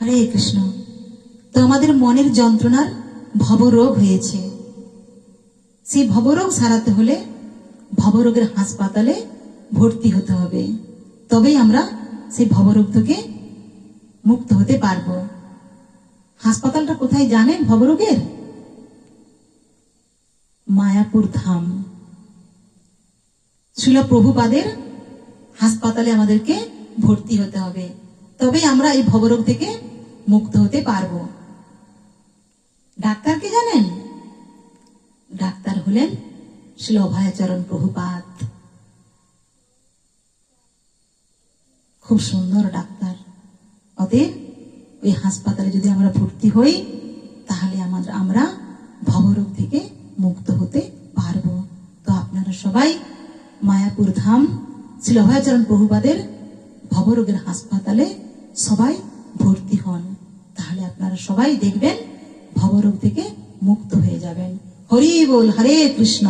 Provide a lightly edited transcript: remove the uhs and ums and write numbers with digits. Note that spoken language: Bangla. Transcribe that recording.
হরে কৃষ্ণ। তো আমাদের মনের যন্ত্রণার ভবরোগ হয়েছে, সেই ভবরোগ সারাতে হলে ভবরোগের হাসপাতালে ভর্তি হতে হবে, তবেই আমরা সেই ভবরোগ থেকে মুক্ত হতে পারবো। হাসপাতালটা কোথায় জানেন? ভবরোগের মায়াপুর ধাম। শ্রীল প্রভুপাদের হাসপাতালে আমাদেরকে ভর্তি হতে হবে, তবেই আমরা এই ভবরোগ থেকে মুক্ত হতে পারবো। ডাক্তার কি জানেন? ডাক্তার হলেন শ্রীল অভয়াচরণ প্রভুপাদ। খুব সুন্দর ডাক্তার। অতএব ওই হাসপাতালে যদি আমরা ভর্তি হই, তাহলে আমরা ভবরোগ থেকে মুক্ত হতে পারবো। তো আপনারা সবাই মায়াপুর ধাম শ্রীল অভয়াচরণ প্রভুপাদের ভবরোগের হাসপাতালে সবাই ভর্তি হন, তাহলে আপনারা সবাই দেখবেন ভবরোগ থেকে মুক্ত হয়ে যাবেন। হরি বল। হরে কৃষ্ণ।